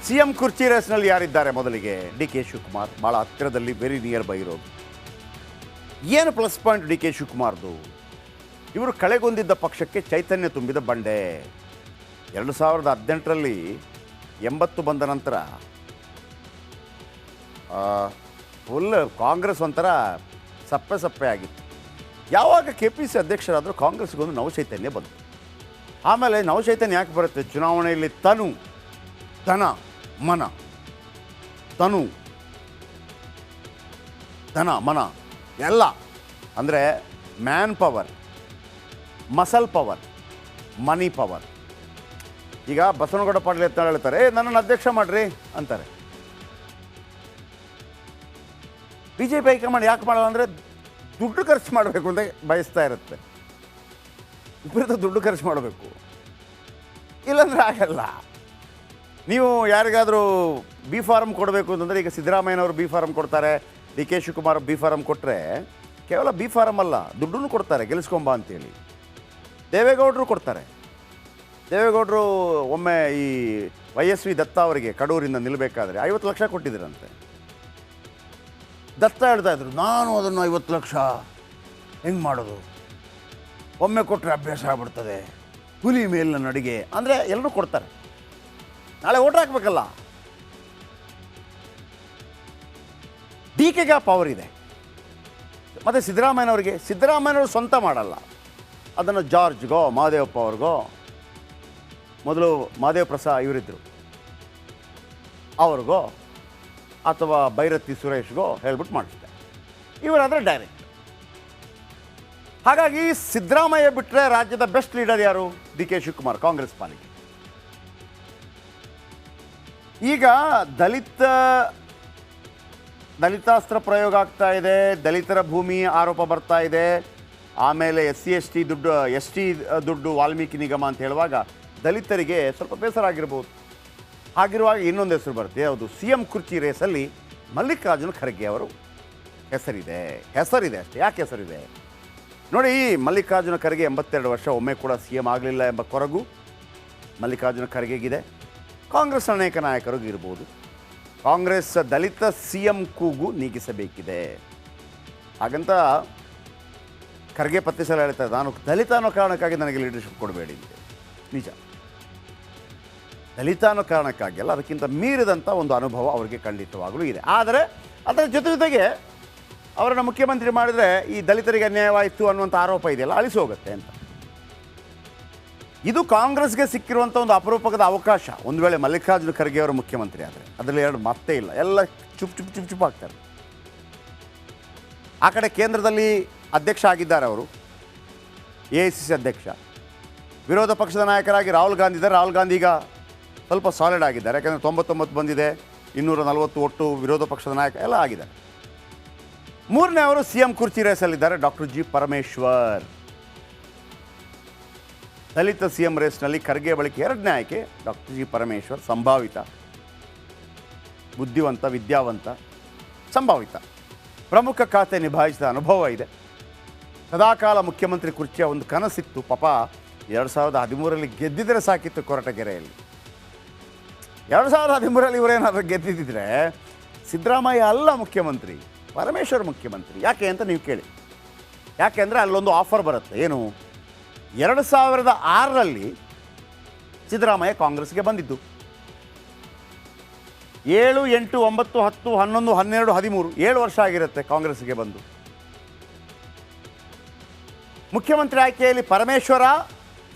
C M ಕುರ್ಚಿ ರೇಸ್ನಲ್ಲಿ ಯಾರಿದ್ದಾರೆ? ಮೊದಲಿಗೆ ಡಿ ಕೆ ಶಿವಕುಮಾರ್, ಭಾಳ ಹತ್ತಿರದಲ್ಲಿ, ವೆರಿ ನಿಯರ್ ಬೈ ಇರೋದು. ಏನು ಪ್ಲಸ್ ಪಾಯಿಂಟ್ ಡಿ ಕೆ ಶಿವಕುಮಾರ್ದು? ಇವರು ಕಳೆಗೊಂದಿದ್ದ ಪಕ್ಷಕ್ಕೆ ಚೈತನ್ಯ ತುಂಬಿದ ಬಂಡೆ. 2018ರಲ್ಲಿ 80 ಬಂದ ನಂತರ ಫುಲ್ ಕಾಂಗ್ರೆಸ್ ಒಂಥರ ಸಪ್ಪೆ ಸಪ್ಪೆ ಆಗಿತ್ತು. ಯಾವಾಗ ಕೆ ಪಿ ಸಿ ಅಧ್ಯಕ್ಷರಾದರೂ ಕಾಂಗ್ರೆಸ್ಗೊಂದು ನವಚೈತನ್ಯ ಬಂತು. ಆಮೇಲೆ ನವಚೈತನ್ಯ ಯಾಕೆ ಬರುತ್ತೆ? ಚುನಾವಣೆಯಲ್ಲಿ ಧನ ಮನ ಎಲ್ಲ ಅಂದರೆ man power, muscle power, money power. ಈಗ ಬಸವನಗೌಡ ಪಾಟೀಲ್ ಎತ್ತ ಹೇಳ್ತಾರೆ, ನನ್ನನ್ನು ಅಧ್ಯಕ್ಷ ಮಾಡಿರಿ ಅಂತಾರೆ. ಬಿ ಜೆ ಪಿ ಹೈಕಮಾಂಡ್ ಯಾಕೆ ಮಾಡಲ್ಲ ಅಂದರೆ ದುಡ್ಡು ಖರ್ಚು ಮಾಡಬೇಕು ಅಂತ ಬಯಸ್ತಾ ಇರುತ್ತೆ. ವಿಪರೀತ ದುಡ್ಡು ಖರ್ಚು ಮಾಡಬೇಕು, ಇಲ್ಲಾಂದರೆ ಆಗಲ್ಲ. ನೀವು ಯಾರಿಗಾದರೂ ಬಿ ಫಾರಮ್ ಕೊಡಬೇಕು ಅಂತಂದರೆ, ಈಗ ಸಿದ್ದರಾಮಯ್ಯನವರು ಬಿ ಫಾರಮ್ ಕೊಡ್ತಾರೆ, D K Shivakumar B farm ಕೊಟ್ಟರೆ ಕೇವಲ ಬಿ ಫಾರಮ್ ಅಲ್ಲ, ದುಡ್ಡನ್ನು ಕೊಡ್ತಾರೆ ಗೆಲ್ಲಿಸ್ಕೊಂಬ ಅಂತೇಳಿ. ದೇವೇಗೌಡರು ಕೊಡ್ತಾರೆ. ದೇವೇಗೌಡರು ಒಮ್ಮೆ ಈ YSV ದತ್ತ ಅವರಿಗೆ ಕಡೂರಿಂದ ನಿಲ್ಲಬೇಕಾದ್ರೆ 50 ಲಕ್ಷ ಕೊಟ್ಟಿದ್ದರಂತೆ. ದತ್ತ ಹೇಳ್ತಾಯಿದ್ರು, ನಾನು ಅದನ್ನು 50 ಲಕ್ಷ ಹೆಂಗೆ ಮಾಡೋದು, ಒಮ್ಮೆ ಕೊಟ್ಟರೆ ಅಭ್ಯಾಸ ಆಗ್ಬಿಡ್ತದೆ, ಹುಲಿ ಮೇಲಿನ ನಡಿಗೆ ಅಂದರೆ ಎಲ್ಲರೂ ಕೊಡ್ತಾರೆ. ನಾಳೆ ಓಟ್ ಹಾಕಬೇಕಲ್ಲ. ಡಿ ಕೆಗೆ ಪವರ್ ಇದೆ. ಮತ್ತು ಸಿದ್ದರಾಮಯ್ಯನವರು ಸ್ವಂತ ಮಾಡಲ್ಲ, ಅದನ್ನು ಜಾರ್ಜ್ಗೋ, ಮಹದೇವಪ್ಪ ಅವ್ರಿಗೋ, ಮೊದಲು ಮಹದೇವ ಪ್ರಸಾದ್ ಇವರಿದ್ದರು ಅವ್ರಿಗೋ, ಅಥವಾ ಭೈರತಿ ಸುರೇಶ್ಗೋ ಹೇಳ್ಬಿಟ್ಟು ಮಾಡಿಸ್ತಾರೆ. ಇವರಾದರೆ ಡೈರೆಕ್ಟ್. ಹಾಗಾಗಿ ಸಿದ್ದರಾಮಯ್ಯ ಬಿಟ್ಟರೆ ರಾಜ್ಯದ ಬೆಸ್ಟ್ ಲೀಡರ್ ಯಾರು? ಡಿ ಕೆ ಶಿವಕುಮಾರ್, ಕಾಂಗ್ರೆಸ್ ಪಾಲಿಗೆ. ಈಗ ದಲಿತಾಸ್ತ್ರ ಪ್ರಯೋಗ ಆಗ್ತಾ ಇದೆ, ದಲಿತರ ಭೂಮಿ ಆರೋಪ ಬರ್ತಾ ಇದೆ, ಆಮೇಲೆ SC ST ದುಡ್ಡು ವಾಲ್ಮೀಕಿ ನಿಗಮ ಅಂತ ಹೇಳುವಾಗ ದಲಿತರಿಗೆ ಸ್ವಲ್ಪ ಬೇಸರ ಆಗಿರ್ಬೋದು. ಹಾಗಿರುವಾಗ ಇನ್ನೊಂದು ಹೆಸರು ಬರುತ್ತೆ, ಯಾವುದು? CM ಕುರ್ಚಿ ರೇಸಲ್ಲಿ ಮಲ್ಲಿಕಾರ್ಜುನ ಖರ್ಗೆ ಅವರು ಹೆಸರಿದೆ ಅಷ್ಟೇ. ಯಾಕೆ ಹೆಸರಿದೆ ನೋಡಿ? ಮಲ್ಲಿಕಾರ್ಜುನ ಖರ್ಗೆ 82 ವರ್ಷ, ಒಮ್ಮೆ ಕೂಡ CM ಆಗಲಿಲ್ಲ ಎಂಬ ಕೊರಗು ಮಲ್ಲಿಕಾರ್ಜುನ ಖರ್ಗೆಗಿದೆ. ಕಾಂಗ್ರೆಸ್ ಅನೇಕ ನಾಯಕರಿಗೂ ಇರ್ಬೋದು. ಕಾಂಗ್ರೆಸ್ ದಲಿತ CM ಕೂಗು ನೀಗಿಸಬೇಕಿದೆ. ಹಾಗಂತ ಖರ್ಗೆ ಪ್ರತಿ ಸಲ ಹೇಳ್ತಾರೆ, ನಾನು ದಲಿತ ಅನ್ನೋ ಕಾರಣಕ್ಕಾಗಿ ನನಗೆ ಲೀಡರ್ಶಿಪ್ ಕೊಡಬೇಡಿ ಅಂತ. ನಿಜ, ದಲಿತ ಅನ್ನೋ ಕಾರಣಕ್ಕಾಗಿ ಅಲ್ಲ, ಅದಕ್ಕಿಂತ ಮೀರಿದಂಥ ಒಂದು ಅನುಭವ ಅವರಿಗೆ ಖಂಡಿತವಾಗಲೂ ಇದೆ. ಆದರೆ ಅದರ ಜೊತೆಗೆ ಅವರನ್ನು ಮುಖ್ಯಮಂತ್ರಿ ಮಾಡಿದರೆ ಈ ದಲಿತರಿಗೆ ಅನ್ಯಾಯವಾಯಿತು ಅನ್ನುವಂಥ ಆರೋಪ ಇದೆಯಲ್ಲ, ಅಳಿಸಿ ಹೋಗುತ್ತೆ ಅಂತ. ಇದು ಕಾಂಗ್ರೆಸ್ಗೆ ಸಿಕ್ಕಿರುವಂಥ ಒಂದು ಅಪರೂಪದ ಅವಕಾಶ. ಒಂದು ವೇಳೆ ಮಲ್ಲಿಕಾರ್ಜುನ ಖರ್ಗೆ ಅವರು ಮುಖ್ಯಮಂತ್ರಿ ಆದರೆ ಅದರಲ್ಲಿ ಎರಡು ಮಾತೇ ಇಲ್ಲ, ಎಲ್ಲ ಚುಪ್ ಆಗ್ತಾರೆ. ಆ ಕಡೆ ಕೇಂದ್ರದಲ್ಲಿ ಅಧ್ಯಕ್ಷ ಆಗಿದ್ದಾರೆ ಅವರು, AICC ಅಧ್ಯಕ್ಷ. ವಿರೋಧ ಪಕ್ಷದ ನಾಯಕರಾಗಿ ರಾಹುಲ್ ಗಾಂಧಿ ಇದ್ದಾರೆ. ರಾಹುಲ್ ಗಾಂಧಿ ಈಗ ಸ್ವಲ್ಪ ಸಾಲಿಡ್ ಆಗಿದ್ದಾರೆ, ಯಾಕಂದರೆ 99 ಬಂದಿದೆ, 240 ಒಟ್ಟು ವಿರೋಧ ಪಕ್ಷದ ನಾಯಕ ಎಲ್ಲ ಆಗಿದ್ದಾರೆ. ಮೂರನೇ ಅವರು CM ಕುರ್ಚಿ ರೇಸಲ್ಲಿದ್ದಾರೆ, ಡಾಕ್ಟರ್ G. ಪರಮೇಶ್ವರ್. ದಲಿತ CM ರೇಸ್ನಲ್ಲಿ ಖರ್ಗೆ ಬಳಿಕ ಎರಡನೇ ಆಯ್ಕೆ ಡಾಕ್ಟರ್ G. ಪರಮೇಶ್ವರ್. ಸಂಭಾವಿತ, ಬುದ್ಧಿವಂತ, ವಿದ್ಯಾವಂತ, ಸಂಭಾವಿತ, ಪ್ರಮುಖ ಖಾತೆ ನಿಭಾಯಿಸಿದ ಅನುಭವ ಇದೆ. ಸದಾಕಾಲ ಮುಖ್ಯಮಂತ್ರಿ ಕುರ್ಚಿಯ ಒಂದು ಕನಸಿತ್ತು. ಪಾಪ 2013ರಲ್ಲಿ ಗೆದ್ದಿದ್ರೆ ಸಾಕಿತ್ತು ಕೊರಟಗೆರೆಯಲ್ಲಿ. 2013ರಲ್ಲಿ ಇವರೇನಾದರೂ ಗೆದ್ದಿದ್ದರೆ ಸಿದ್ದರಾಮಯ್ಯ ಅಲ್ಲ ಮುಖ್ಯಮಂತ್ರಿ, ಪರಮೇಶ್ವರ್ ಮುಖ್ಯಮಂತ್ರಿ. ಯಾಕೆ ಅಂತ ನೀವು ಕೇಳಿ. ಯಾಕೆ ಅಂದರೆ ಅಲ್ಲೊಂದು ಆಫರ್ ಬರುತ್ತೆ. ಏನು? 2006ರಲ್ಲಿ ಸಿದ್ದರಾಮಯ್ಯ ಕಾಂಗ್ರೆಸ್ಗೆ ಬಂದಿದ್ದು. 7, 8, 9, 10, 11, 12, 13 7 ವರ್ಷ ಆಗಿರುತ್ತೆ ಕಾಂಗ್ರೆಸ್ಗೆ ಬಂದು. ಮುಖ್ಯಮಂತ್ರಿ ಆಯ್ಕೆಯಲ್ಲಿ ಪರಮೇಶ್ವರ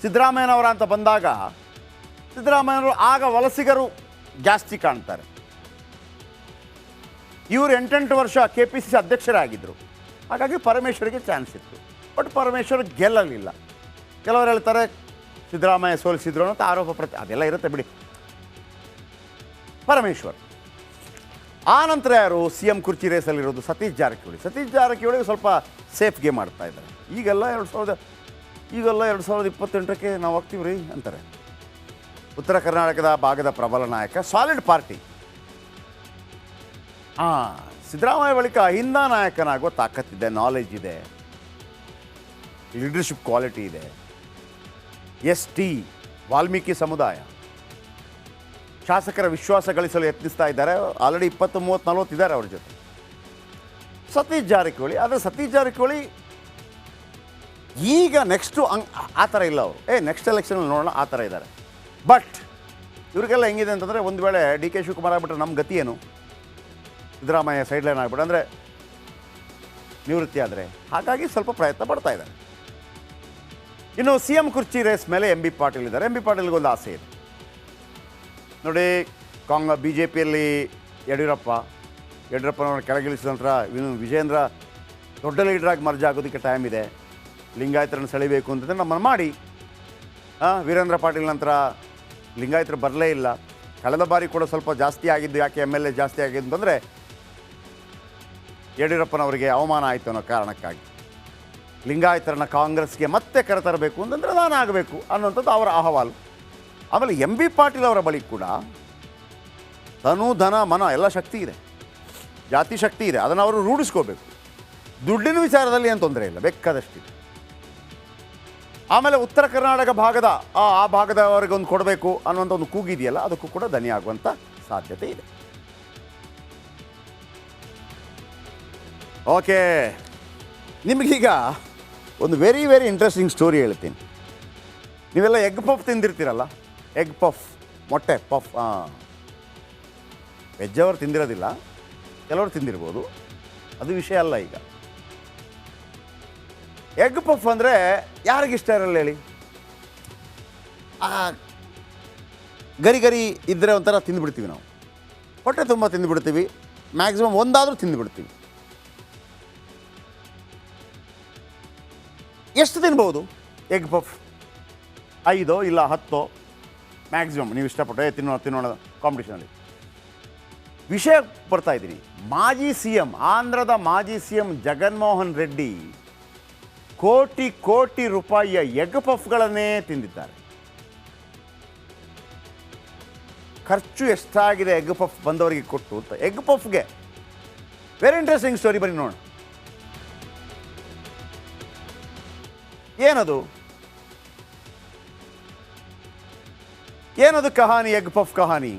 ಸಿದ್ದರಾಮಯ್ಯನವರ ಅಂತ ಬಂದಾಗ ಸಿದ್ದರಾಮಯ್ಯನವರು ಆಗ ವಲಸಿಗರು ಜಾಸ್ತಿ ಕಾಣ್ತಾರೆ. ಇವರು 8 ವರ್ಷ KPCC ಅಧ್ಯಕ್ಷರಾಗಿದ್ದರು. ಹಾಗಾಗಿ ಪರಮೇಶ್ವರಿಗೆ ಚಾನ್ಸ್ ಇತ್ತು. ಬಟ್ ಪರಮೇಶ್ವರ್ ಗೆಲ್ಲಲಿಲ್ಲ. ಕೆಲವರು ಹೇಳ್ತಾರೆ ಸಿದ್ದರಾಮಯ್ಯ ಸೋಲಿಸಿದ್ರು ಅಂತ ಆರೋಪ ಅದೆಲ್ಲ ಇರುತ್ತೆ ಬಿಡಿ. ಪರಮೇಶ್ವರ್ ಆ ನಂತರ ಯಾರು CM ಕುರ್ಚಿ ರೇಸಲ್ಲಿರೋದು? ಸತೀಶ್ ಜಾರಕಿಹೊಳಿ ಸ್ವಲ್ಪ ಸೇಫ್ ಗೇಮ್ ಆಡ್ತಾ ಇದ್ದಾರೆ. ಈಗೆಲ್ಲ 2028ಕ್ಕೆ ನಾವು ಹೋಗ್ತೀವಿ ರೀ ಅಂತಾರೆ. ಉತ್ತರ ಕರ್ನಾಟಕದ ಭಾಗದ ಪ್ರಬಲ ನಾಯಕ, ಸಾಲಿಡ್ ಪಾರ್ಟಿ. ಸಿದ್ದರಾಮಯ್ಯ ಬಳಿಕ ಅಹಿಂದ ನಾಯಕನಾಗುವ ತಾಕತ್ತಿದೆ, ನಾಲೆಜ್ ಇದೆ, ಲೀಡರ್ಶಿಪ್ ಕ್ವಾಲಿಟಿ ಇದೆ. ST ವಾಲ್ಮೀಕಿ ಸಮುದಾಯ, ಶಾಸಕರ ವಿಶ್ವಾಸ ಗಳಿಸಲು ಯತ್ನಿಸ್ತಾ ಇದ್ದಾರೆ. ಆಲ್ರೆಡಿ 20, 30, 40 ಇದ್ದಾರೆ ಅವ್ರ ಜೊತೆ. ಸತೀಶ್ ಜಾರಕಿಹೊಳಿ, ಆದರೆ ಸತೀಶ್ ಜಾರಕಿಹೊಳಿ ಈಗ ನೆಕ್ಸ್ಟು ಆ ಥರ ಇಲ್ಲ ಅವರು. ನೆಕ್ಸ್ಟ್ ಎಲೆಕ್ಷನಲ್ಲಿ ನೋಡೋಣ ಆ ಥರ ಇದ್ದಾರೆ. ಬಟ್ ಇವ್ರಿಗೆಲ್ಲ ಹೆಂಗಿದೆ ಅಂತಂದರೆ, ಒಂದು ವೇಳೆ ಡಿ ಕೆ ಶಿವಕುಮಾರ್ ಆಗಿಬಿಟ್ರೆ ನಮ್ಮ ಗತಿ ಏನು, ಸಿದ್ದರಾಮಯ್ಯ ಸೈಡ್ಲೈನ್ ಆಗಿಬಿಟ್ಟು ಅಂದರೆ ನಿವೃತ್ತಿ ಆದರೆ, ಹಾಗಾಗಿ ಸ್ವಲ್ಪ ಪ್ರಯತ್ನ ಪಡ್ತಾ ಇದ್ದಾರೆ. ಇನ್ನು ಸಿ ಎಂ ಕುರ್ಚಿ ರೇಸ್ ಮೇಲೆ ಎಂ ಬಿ ಪಾಟೀಲ್ ಇದ್ದಾರೆ. ಎಂ ಬಿ ಪಾಟೀಲ್ಗೊಂದು ಆಸೆ ಇದೆ ನೋಡಿ. ಬಿ ಜೆ ಪಿಯಲ್ಲಿ ಯಡಿಯೂರಪ್ಪನವ್ರನ್ನ ಕೆಳಗಿಳಿಸಿದ ನಂತರ ವಿಜೇಂದ್ರ ದೊಡ್ಡ ಲೀಡ್ರಾಗಿ ಮರ್ಜ್ ಆಗೋದಕ್ಕೆ ಟೈಮ್ ಇದೆ. ಲಿಂಗಾಯತರನ್ನು ಸೆಳಿಬೇಕು ಅಂತಂದರೆ ನಮ್ಮನ್ನು ಮಾಡಿ. ವೀರೇಂದ್ರ ಪಾಟೀಲ್ ನಂತರ ಲಿಂಗಾಯತರು ಬರಲೇ ಇಲ್ಲ. ಕಳೆದ ಬಾರಿ ಕೂಡ ಸ್ವಲ್ಪ ಜಾಸ್ತಿ ಆಗಿದ್ದು. ಯಾಕೆ ಎಮ್ ಎಲ್ ಎ ಜಾಸ್ತಿ ಆಗಿದ್ದು ಅಂತಂದರೆ ಯಡಿಯೂರಪ್ಪನವರಿಗೆ ಅವಮಾನ ಆಯಿತು ಅನ್ನೋ ಕಾರಣಕ್ಕಾಗಿ ಲಿಂಗಾಯತರನ್ನ ಕಾಂಗ್ರೆಸ್ಗೆ ಮತ್ತೆ ಕರೆತರಬೇಕು ಅಂತಂದರೆ ನಾನು ಆಗಬೇಕು ಅನ್ನೋಂಥದ್ದು ಅವರ ಅಹವಾಲು. ಆಮೇಲೆ ಎಂ ಬಿ ಪಾಟೀಲ್ ಅವರ ಬಳಿ ಕೂಡ ತನು ಧನ ಮನ ಎಲ್ಲ ಶಕ್ತಿ ಇದೆ, ಜಾತಿ ಶಕ್ತಿ ಇದೆ. ಅದನ್ನು ಅವರು ರೂಢಿಸ್ಕೋಬೇಕು. ದುಡ್ಡಿನ ವಿಚಾರದಲ್ಲಿ ಏನು ತೊಂದರೆ ಇಲ್ಲ, ಬೇಕಾದಷ್ಟಿದೆ. ಆಮೇಲೆ ಉತ್ತರ ಕರ್ನಾಟಕ ಭಾಗದ ಆ ಭಾಗದವರಿಗೊಂದು ಕೊಡಬೇಕು ಅನ್ನುವಂಥ ಒಂದು ಕೂಗಿದೆಯಲ್ಲ, ಅದಕ್ಕೂ ಕೂಡ ದನಿಯಾಗುವಂಥ ಸಾಧ್ಯತೆ ಇದೆ. ಓಕೆ, ನಿಮಗೀಗ ಒಂದು ವೆರಿ ಇಂಟ್ರೆಸ್ಟಿಂಗ್ ಸ್ಟೋರಿ ಹೇಳ್ತೀನಿ. ನೀವೆಲ್ಲ ಎಗ್ ಪಫ್ ತಿಂದಿರ್ತೀರಲ್ಲ, ಎಗ್ ಪಫ್, ಮೊಟ್ಟೆ ಪಫ್. ವೆಜ್ ಅವರು ತಿಂದಿರೋದಿಲ್ಲ, ಕೆಲವರು ತಿಂದಿರ್ಬೋದು, ಅದು ವಿಷಯ ಅಲ್ಲ. ಈಗ ಎಗ್ ಪಫ್ ಅಂದರೆ ಯಾರಿಗಿಷ್ಟ ಇರಲ್ಲ ಹೇಳಿ? ಗರಿ ಇದ್ದರೆ ಒಂಥರ ತಿಂದುಬಿಡ್ತೀವಿ ನಾವು, ಹೊಟ್ಟೆ ತುಂಬ ತಿಂದುಬಿಡ್ತೀವಿ. ಮ್ಯಾಕ್ಸಿಮಮ್ ಒಂದಾದರೂ ತಿಂದುಬಿಡ್ತೀವಿ. ಎಷ್ಟು ತಿನ್ಬೋದು ಎಗ್ ಪಫ್? 5 ಇಲ್ಲ 10 ಮ್ಯಾಕ್ಸಿಮಮ್. ನೀವು ಇಷ್ಟಪಟ್ಟೆ ತಿನ್ನೋಣ ಕಾಂಪಿಟೇಷನಲ್ಲಿ. ವಿಷಯ ಬರ್ತಾ ಇದ್ದೀನಿ. ಮಾಜಿ ಸಿ ಎಂ, ಆಂಧ್ರದ ಮಾಜಿ ಸಿ ಎಂ ಜಗನ್ಮೋಹನ್ ರೆಡ್ಡಿ ಕೋಟಿ ರೂಪಾಯಿಯ ಎಗ್ ಪಫ್ಗಳನ್ನೇ ತಿಂದಿದ್ದಾರೆ. ಖರ್ಚು ಎಷ್ಟಾಗಿದೆ ಎಗ್ ಪಫ್ ಬಂದವರಿಗೆ ಕೊಟ್ಟು ಅಂತ. ಎಗ್ ಪಫ್ಗೆ ವೆರಿ ಇಂಟ್ರೆಸ್ಟಿಂಗ್ ಸ್ಟೋರಿ, ಬನ್ನಿ ನೋಡೋಣ. ಏನದು ಕಹಾನಿ, ಎಗ್ ಪಫ್ ಕಹಾನಿ?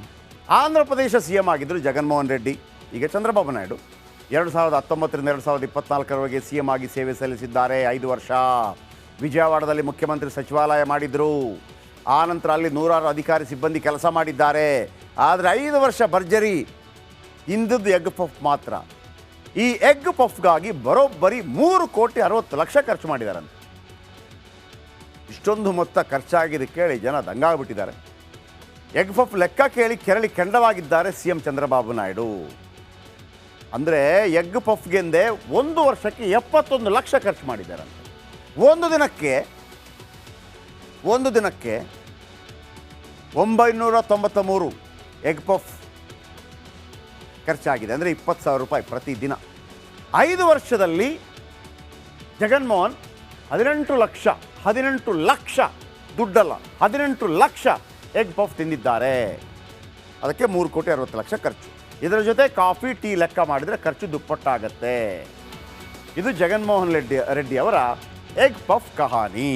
ಆಂಧ್ರ ಪ್ರದೇಶ ಸಿ ಎಂ ಆಗಿದ್ದರು ಜಗನ್ಮೋಹನ್ ರೆಡ್ಡಿ. ಈಗ ಚಂದ್ರಬಾಬು ನಾಯ್ಡು 2019ರಿಂದ 2024ರವರೆಗೆ ಸಿ ಎಂ ಆಗಿ ಸೇವೆ ಸಲ್ಲಿಸಿದ್ದಾರೆ. 5 ವರ್ಷ ವಿಜಯವಾಡದಲ್ಲಿ ಮುಖ್ಯಮಂತ್ರಿ ಸಚಿವಾಲಯ ಮಾಡಿದರು. ಆ ನಂತರ ಅಲ್ಲಿ 100 ಅಧಿಕಾರಿ ಸಿಬ್ಬಂದಿ ಕೆಲಸ ಮಾಡಿದ್ದಾರೆ. ಆದರೆ 5 ವರ್ಷ ಭರ್ಜರಿ ಹಿಂದದ್ದು ಎಗ್ ಪಫ್ ಮಾತ್ರ. ಈ ಎಗ್ ಪಫ್ಗಾಗಿ ಬರೋಬ್ಬರಿ 3,60,00,000 ಖರ್ಚು ಮಾಡಿದಾರಂತೆ. ಇಷ್ಟೊಂದು ಮೊತ್ತ ಖರ್ಚಾಗಿದೆ ಕೇಳಿ ಜನ ದಂಗಾಗ್ಬಿಟ್ಟಿದ್ದಾರೆ. ಎಗ್ ಪಫ್ ಲೆಕ್ಕ ಕೇಳಿ ಕೆರಳಿ ಕೆಂಡವಾಗಿದ್ದಾರೆ ಸಿ ಎಂ ಚಂದ್ರಬಾಬು ನಾಯ್ಡು. ಅಂದರೆ ಎಗ್ ಪಫ್ಗೆಂದೇ 1 ವರ್ಷಕ್ಕೆ 71 ಲಕ್ಷ ಖರ್ಚು ಮಾಡಿದ್ದಾರಂತೆ. ಒಂದು ದಿನಕ್ಕೆ 993 ಎಗ್ ಪಫ್ ಖರ್ಚಾಗಿದೆ. ಅಂದರೆ 20,000 ರೂಪಾಯಿ ಪ್ರತಿದಿನ. 5 ವರ್ಷದಲ್ಲಿ ಜಗನ್ಮೋಹನ್ 18 ಲಕ್ಷ ದುಡ್ಡಲ್ಲ, 18 ಲಕ್ಷ ಎಗ್ ಪಫ್ ತಿಂದಿದ್ದಾರೆ. ಅದಕ್ಕೆ 3,60,00,000 ಖರ್ಚು. ಇದರ ಜೊತೆ ಕಾಫಿ ಟೀ ಲೆಕ್ಕ ಮಾಡಿದರೆ ಖರ್ಚು ದುಪ್ಪಟ್ಟಾಗತ್ತೆ. ಇದು ಜಗನ್ಮೋಹನ್ ರೆಡ್ಡಿ ಅವರ ಎಗ್ ಪಫ್ ಕಹಾನಿ.